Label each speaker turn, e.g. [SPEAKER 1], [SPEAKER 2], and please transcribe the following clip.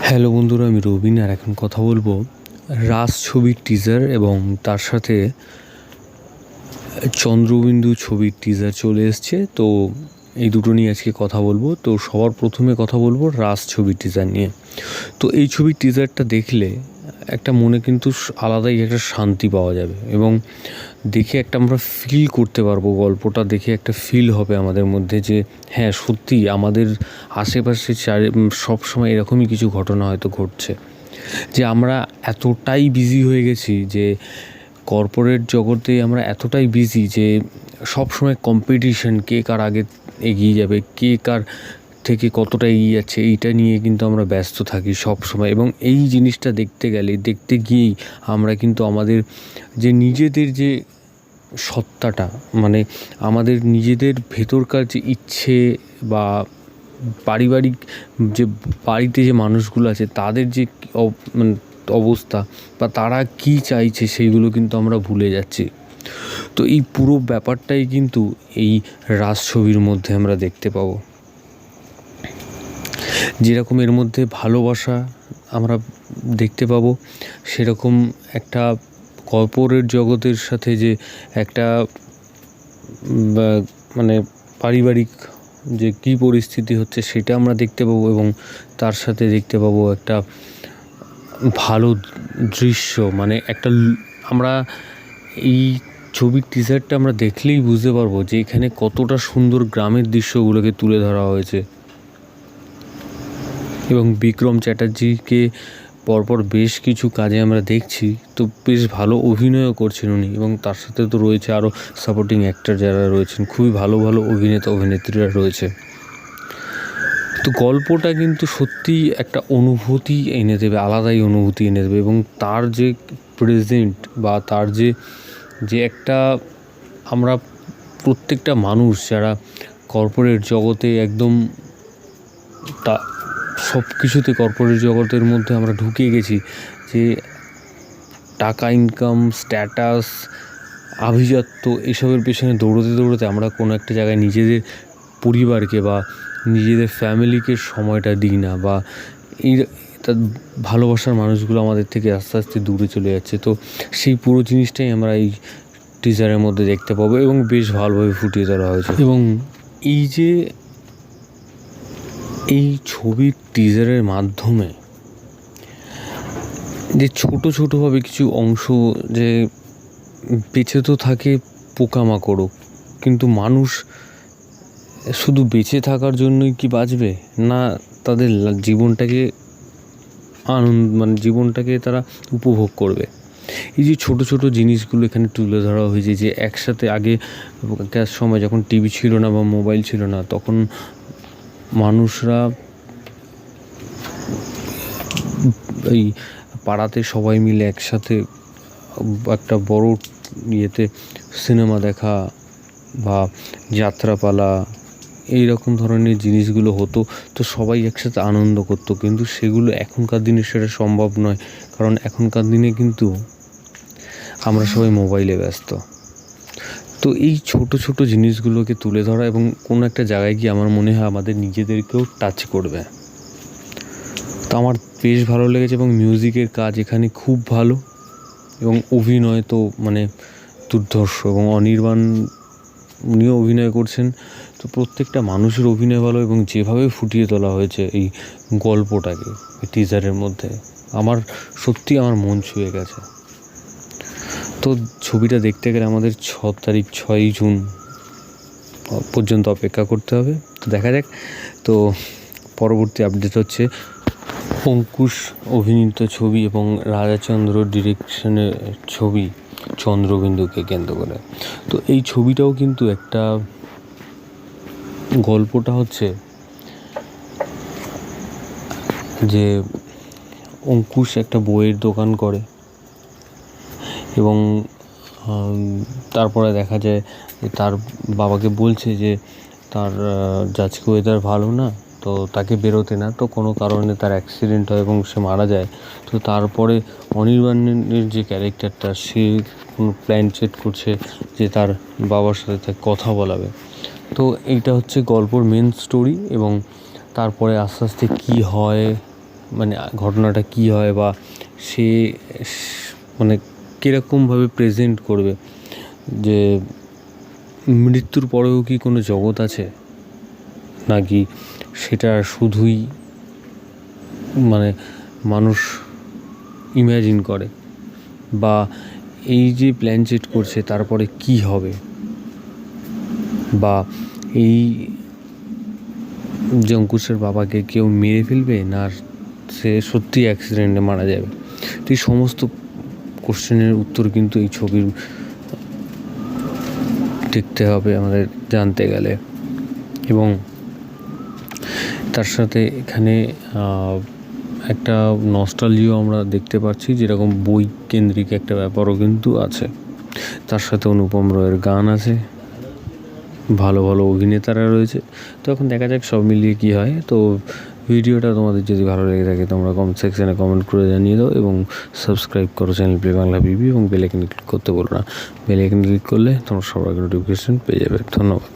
[SPEAKER 1] Hello বন্ধুরা, আমি রবিন। আর এখন কথা বলবো রাজ ছবির টিজার এবং তার সাথে চন্দ্রবিন্দু ছবির টিজার চলে এসছে। তো এই দুটো নিয়ে আজকে কথা বলবো। তো সবার প্রথমে কথা বলবো রাজ ছবির টিজার নিয়ে। তো এই ছবির টিজারটা দেখলে একটা মনে কিন্তু আলাদাই একটা শান্তি পাওয়া যাবে এবং দেখে একটা আমরা ফিল করতে পারবো, গল্পটা দেখে একটা ফিল হবে আমাদের মধ্যে যে হ্যাঁ সত্যি আমাদের আশেপাশে সব সময় এরকমই কিছু ঘটনা হয়তো ঘটছে। যে আমরা এতটাই বিজি হয়ে গেছি, যে কর্পোরেট জগতে আমরা এতটাই বিজি যে সব সময় কম্পিটিশন, কে কার আগে এগিয়ে যাবে, কে কার থেকে কতটা এগিয়ে যাচ্ছে, এইটা নিয়ে কিন্তু আমরা ব্যস্ত থাকি সব সময়। এবং এই জিনিসটা দেখতে গিয়েই আমরা কিন্তু আমাদের যে নিজেদের যে সত্তাটা, মানে আমাদের নিজেদের ভেতরকার যে ইচ্ছে বা পারিবারিক যে বাড়িতে যে মানুষগুলো আছে তাদের যে মানে অবস্থা বা তারা কি চাইছে সেইগুলো কিন্তু আমরা ভুলে যাচ্ছি। তো এই পুরো ব্যাপারটাই কিন্তু এই রাজ ছবির মধ্যে আমরা দেখতে পাবো। যেরকম এর মধ্যে ভালোবাসা আমরা দেখতে পাবো, সেরকম একটা কর্পোরেট জগতের সাথে যে একটা মানে পারিবারিক যে কী পরিস্থিতি হচ্ছে সেটা আমরা দেখতে পাবো। এবং তার সাথে দেখতে পাবো একটা ভালো দৃশ্য, মানে একটা আমরা এই ছবির টিজারটা আমরা দেখলেই বুঝতে পারবো যে এখানে কতটা সুন্দর গ্রামের দৃশ্যগুলোকে তুলে ধরা হয়েছে। এবং বিক্রম চ্যাটার্জিকে পরপর বেশ কিছু কাজে আমরা দেখছি, তো বেশ ভালো অভিনয়ও করছেন উনি। এবং তার সাথে তো রয়েছে আরও সাপোর্টিং অ্যাক্টর যারা রয়েছেন, খুবই ভালো ভালো অভিনেতা অভিনেত্রীরা রয়েছে। তো গল্পটা কিন্তু সত্যিই একটা অনুভূতি এনে দেবে, আলাদাই অনুভূতি এনে দেবে। এবং তার যে প্রেজেন্ট বা তার যে যে একটা আমরা প্রত্যেকটা মানুষ যারা কর্পোরেট জগতে একদম তা সব কিছুতে কর্পোরেট জগতের মধ্যে আমরা ঢুকে গেছি, যে টাকা ইনকাম, স্ট্যাটাস, আভিজাত্য এসবের পেছনে দৌড়তে দৌড়তে আমরা কোনো একটা জায়গায় নিজেদের পরিবারকে বা নিজেদের ফ্যামিলিকে সময়টা দিই না, বা এই তার ভালোবাসার মানুষগুলো আমাদের থেকে আস্তে আস্তে দূরে চলে যাচ্ছে। তো সেই পুরো জিনিসটাই আমরা এই টিজারের মধ্যে দেখতে পাবো এবং বেশ ভালোভাবে ফুটিয়ে ধরা হয়েছে। এবং এই যে এই ছবির টিজারের মাধ্যমে যে ছোটোভাবে কিছু অংশ যে বেঁচে তো থাকে পোকামাকড়ও, কিন্তু মানুষ শুধু বেঁচে থাকার জন্যই কি বাঁচবে না, তাদের জীবনটাকে মানে জীবনটাকে তারা উপভোগ করবে। এই যে ছোটো জিনিসগুলো এখানে তুলে ধরা হয়েছে, যে একসাথে আগেকার সময় যখন টিভি ছিল না বা মোবাইল ছিল না, তখন মানুষরা এই পাড়াতে সবাই মিলে একসাথে একটা বড় ইয়েতে সিনেমা দেখা বা যাত্রাপালা এই রকম ধরনের জিনিসগুলো হতো। তো সবাই একসাথে আনন্দ করতো, কিন্তু সেগুলো এখনকার দিনে সেটা সম্ভব নয়। কারণ এখনকার দিনে কিন্তু আমরা সবাই মোবাইলে ব্যস্ত। তো এই ছোটো জিনিসগুলোকে তুলে ধরা এবং কোনো একটা জায়গায় গিয়ে আমার মনে হয় আমাদের নিজেদেরকেও টাচ করবে। তো আমার বেশ ভালো লেগেছে। এবং মিউজিকের কাজ এখানে খুব ভালো, এবং অভিনয় তো মানে দুর্ধর্ষ। এবং অনির্বাণ উনিও অভিনয় করছেন। তো প্রত্যেকটা মানুষের অভিনয় ভালো, এবং যেভাবে ফুটিয়ে তোলা হয়েছে এই গল্পটাকে এই টিজারের মধ্যে আমার মন ছুঁয়ে গেছে। তো ছবিটা দেখতে গেলে আমাদের 6 জুন পর্যন্ত অপেক্ষা করতে হবে। তো দেখা যাক। তো পরবর্তী আপডেট হচ্ছে অঙ্কুশ অভিনীত ছবি এবং রাজাচন্দ্র ডিরেকশনের ছবি চন্দ্রবিন্দুকে কেন্দ্র করে। তো এই ছবিটাও কিন্তু একটা গল্পটা হচ্ছে যে অঙ্কুশ একটা বইয়ের দোকান করে, এবং তারপরে দেখা যায় যে তার বাবাকে বলছে যে তার আজকে ওয়েদার ভালো না, তো তাকে বেরোতে না। তো কোনো কারণে তার অ্যাক্সিডেন্ট হয় এবং সে মারা যায়। তো তারপরে অনির্বাণের যে ক্যারেক্টারটা, সে কোনো প্ল্যান সেট করছে যে তার বাবার সাথে তাকে কথা বলাবে। তো এইটা হচ্ছে গল্পর মেন স্টোরি। এবং তারপরে আস্তে আস্তে কী হয় মানে ঘটনাটা কী হয় বা সে মানে কীরকমভাবে প্রেজেন্ট করবে যে মৃত্যুর পরেও কি কোনো জগৎ আছে, নাকি সেটা শুধুই মানে মানুষ ইম্যাজিন করে, বা এই যে প্ল্যান চেট করছে তারপরে কি হবে, বা এই যে অঙ্কুশের বাবাকে কেউ মেরে ফেলবে না সে সত্যি অ্যাক্সিডেন্টে মারা যাবে। তো এই সমস্ত কোশ্চেনের উত্তর কিন্তু এই ছবির দেখতে হবে আমাদের জানতে গেলে। এবং তার সাথে এখানে একটা নস্টালজিও আমরা দেখতে পাচ্ছি, যেরকম বই কেন্দ্রিক একটা ব্যাপারও কিন্তু আছে। তার সাথে অনুপম রয়ের গান আছে, ভালো ভালো অভিনেতারা রয়েছে। তো এখন দেখা যাক সব মিলিয়ে কী হয়। তো ভিডিওটা তোমাদের যদি ভালো লেগে থাকে তোমরা কমেন্ট সেকশানে কমেন্ট করে জানিয়ে দাও, এবং সাবস্ক্রাইব করো চ্যানেল প্লে বাংলা বিবি, এবং বেল আইকনে ক্লিক করতে বলো না। বেল আইকনে ক্লিক করলে তোমরা সবার আগে নোটিফিকেশন পেয়ে যাবে। ধন্যবাদ।